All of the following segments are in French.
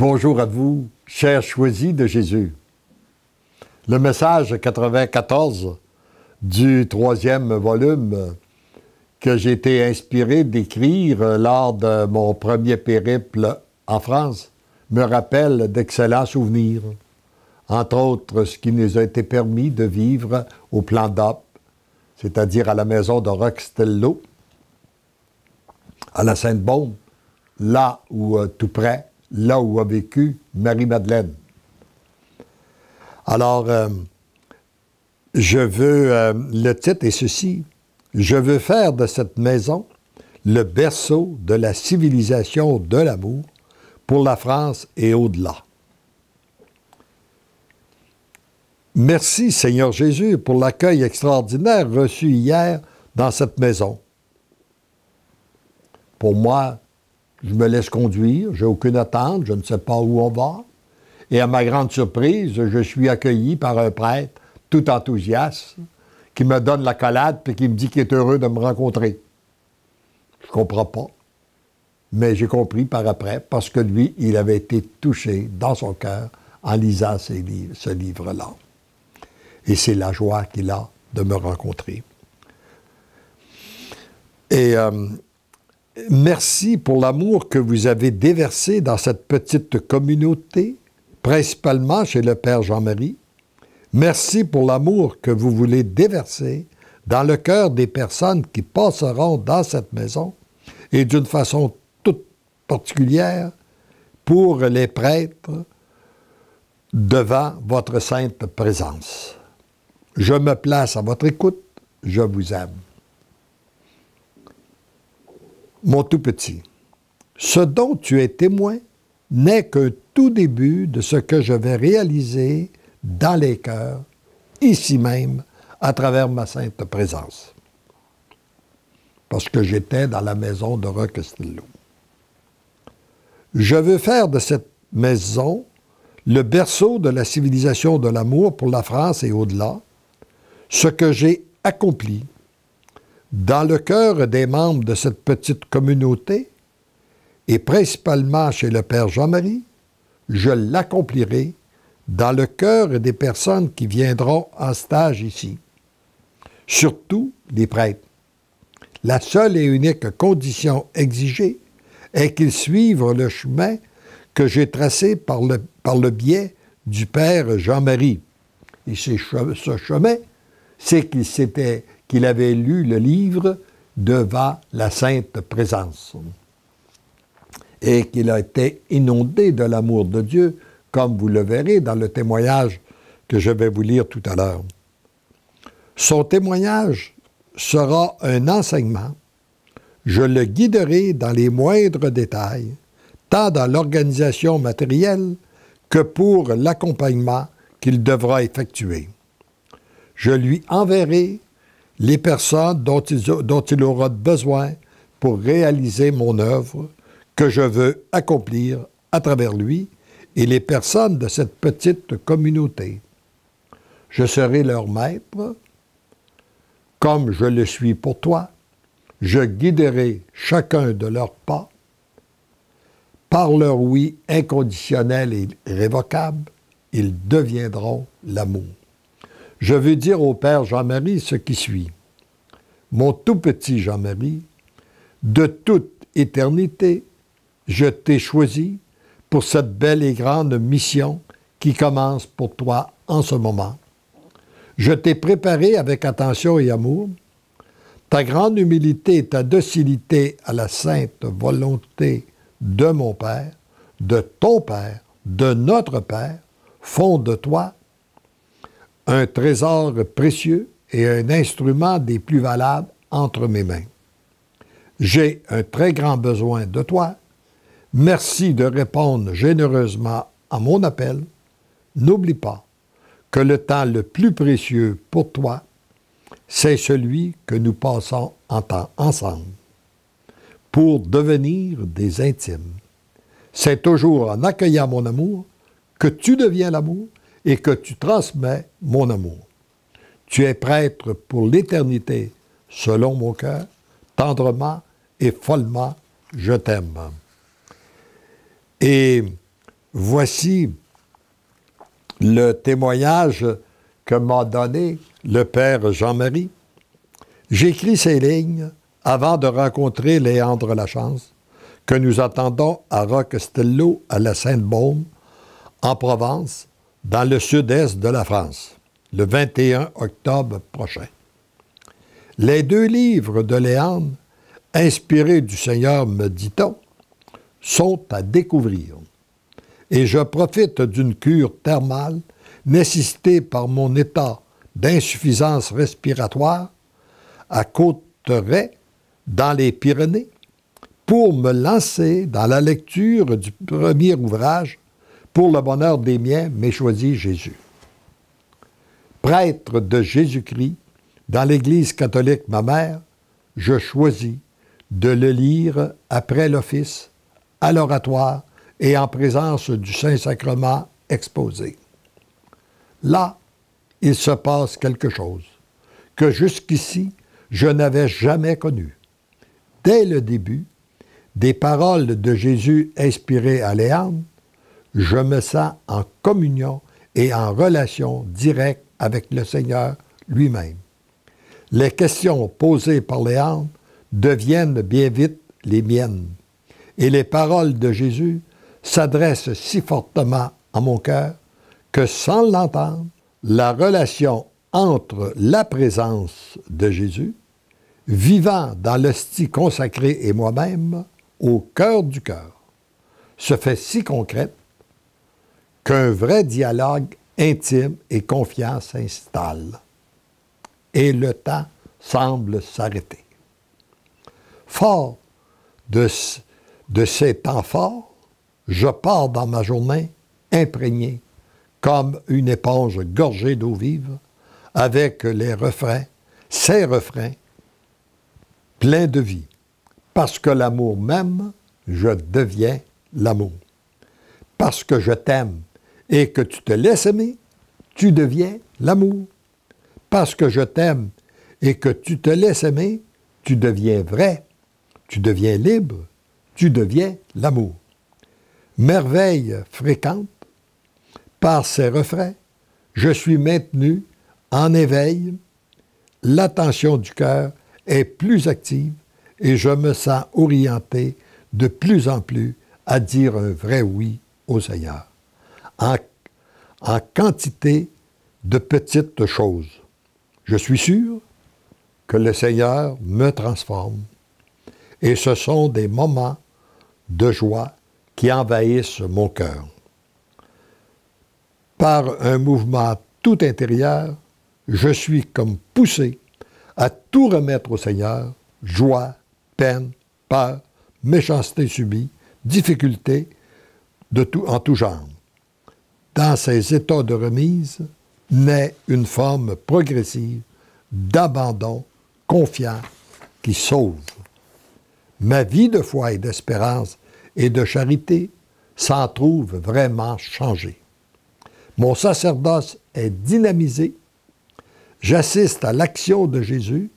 Bonjour à vous, chers choisis de Jésus. Le message 94 du 3e volume que j'ai été inspiré d'écrire lors de mon premier périple en France me rappelle d'excellents souvenirs. Entre autres, ce qui nous a été permis de vivre au Plan d'Op, c'est-à-dire à la maison de Rock-Stello, à la Sainte-Baume, là où, tout près, là où a vécu Marie-Madeleine. Alors, le titre est ceci: je veux faire de cette maison le berceau de la civilisation de l'amour pour la France et au-delà. Merci, Seigneur Jésus, pour l'accueil extraordinaire reçu hier dans cette maison. Pour moi, je me laisse conduire, j'ai aucune attente, je ne sais pas où on va. Et à ma grande surprise, je suis accueilli par un prêtre tout enthousiaste qui me donne l'accolade et qui me dit qu'il est heureux de me rencontrer. Je ne comprends pas, mais j'ai compris par après, parce que lui, il avait été touché dans son cœur en lisant ce livre-là. Et c'est la joie qu'il a de me rencontrer. Et merci pour l'amour que vous avez déversé dans cette petite communauté, principalement chez le Père Jean-Marie. Merci pour l'amour que vous voulez déverser dans le cœur des personnes qui passeront dans cette maison et d'une façon toute particulière pour les prêtres devant votre sainte présence. Je me place à votre écoute, je vous aime. Mon tout petit, ce dont tu es témoin n'est qu'un tout début de ce que je vais réaliser dans les cœurs, ici même, à travers ma sainte présence. Parce que j'étais dans la maison de Rock-Stello. Je veux faire de cette maison le berceau de la civilisation de l'amour pour la France et au-delà, ce que j'ai accompli dans le cœur des membres de cette petite communauté, et principalement chez le Père Jean-Marie, je l'accomplirai dans le cœur des personnes qui viendront en stage ici, surtout les prêtres. La seule et unique condition exigée est qu'ils suivent le chemin que j'ai tracé par le biais du Père Jean-Marie. Et ce chemin, c'est qu'il avait lu le livre devant la sainte présence et qu'il a été inondé de l'amour de Dieu, comme vous le verrez dans le témoignage que je vais vous lire tout à l'heure. Son témoignage sera un enseignement. Je le guiderai dans les moindres détails, tant dans l'organisation matérielle que pour l'accompagnement qu'il devra effectuer. Je lui enverrai les personnes dont il aura besoin pour réaliser mon œuvre que je veux accomplir à travers lui et les personnes de cette petite communauté. Je serai leur maître, comme je le suis pour toi. Je guiderai chacun de leurs pas. Par leur oui inconditionnel et irrévocable, ils deviendront l'amour. Je veux dire au Père Jean-Marie ce qui suit. Mon tout petit Jean-Marie, de toute éternité, je t'ai choisi pour cette belle et grande mission qui commence pour toi en ce moment. Je t'ai préparé avec attention et amour. Ta grande humilité et ta docilité à la sainte volonté de mon Père, de ton Père, de notre Père, font de toi un trésor précieux et un instrument des plus valables entre mes mains. J'ai un très grand besoin de toi. Merci de répondre généreusement à mon appel. N'oublie pas que le temps le plus précieux pour toi, c'est celui que nous passons en temps ensemble pour devenir des intimes. C'est toujours en accueillant mon amour que tu deviens l'amour et que tu transmets mon amour. Tu es prêtre pour l'éternité, selon mon cœur, tendrement et follement, je t'aime. Et Voici le témoignage que m'a donné le père Jean-Marie. J'écris ces lignes avant de rencontrer Léandre Lachance, que nous attendons à Rocastello, à la Sainte-Baume, en Provence, dans le sud-est de la France, le 21 octobre prochain. Les 2 livres de Léandre, inspirés du Seigneur, me dit-on, sont à découvrir. Et je profite d'une cure thermale nécessitée par mon état d'insuffisance respiratoire à Cauterets, dans les Pyrénées, pour me lancer dans la lecture du premier ouvrage, Pour le bonheur des miens, m'ait choisi Jésus. Prêtre de Jésus-Christ, dans l'Église catholique ma mère, je choisis de le lire après l'office, à l'oratoire et en présence du Saint-Sacrement exposé. Là, il se passe quelque chose que jusqu'ici, je n'avais jamais connu. Dès le début, des paroles de Jésus inspirées à Léandre, je me sens en communion et en relation directe avec le Seigneur lui-même. Les questions posées par Léandre deviennent bien vite les miennes, et les paroles de Jésus s'adressent si fortement à mon cœur que sans l'entendre, la relation entre la présence de Jésus, vivant dans l'hostie consacrée et moi-même, au cœur du cœur, se fait si concrète qu'un vrai dialogue intime et confiant s'installe. Et le temps semble s'arrêter. Fort de ces temps forts, je pars dans ma journée imprégné comme une éponge gorgée d'eau vive, avec les refrains, ces refrains, pleins de vie. Parce que l'amour m'aime, je deviens l'amour. Parce que je t'aime et que tu te laisses aimer, tu deviens l'amour. Parce que je t'aime et que tu te laisses aimer, tu deviens vrai, tu deviens libre, tu deviens l'amour. Merveille fréquente, par ces refrains, je suis maintenu en éveil, l'attention du cœur est plus active et je me sens orienté de plus en plus à dire un vrai oui au Seigneur. En quantité de petites choses. Je suis sûr que le Seigneur me transforme et ce sont des moments de joie qui envahissent mon cœur. Par un mouvement tout intérieur, je suis comme poussé à tout remettre au Seigneur, joie, peine, peur, méchanceté subie, difficulté en tout genre. Dans ces états de remise naît une forme progressive d'abandon confiant qui sauve. Ma vie de foi et d'espérance et de charité s'en trouve vraiment changée. Mon sacerdoce est dynamisé. J'assiste à l'action de Jésus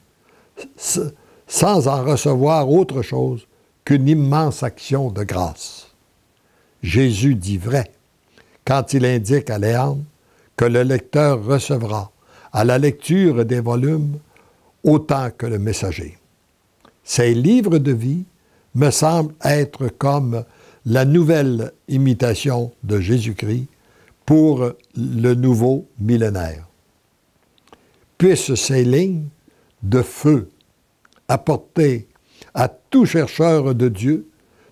sans en recevoir autre chose qu'une immense action de grâce. Jésus dit vrai quand il indique à Léandre que le lecteur recevra à la lecture des volumes autant que le messager. Ces livres de vie me semblent être comme la nouvelle imitation de Jésus-Christ pour le nouveau millénaire. Puissent ces lignes de feu apporter à tout chercheur de Dieu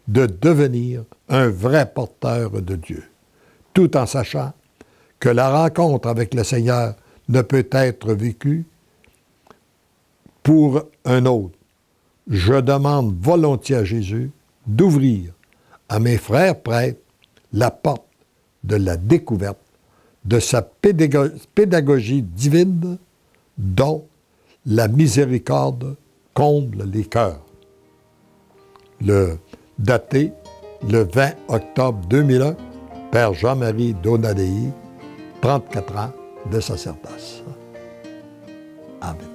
de devenir un vrai porteur de Dieu, tout en sachant que la rencontre avec le Seigneur ne peut être vécue pour un autre. Je demande volontiers à Jésus d'ouvrir à mes frères prêtres la porte de la découverte de sa pédagogie divine dont la miséricorde comble les cœurs. Daté le 20 octobre 2001, Père Jean-Marie Donadei, 34 ans de sacerdoce. Amen.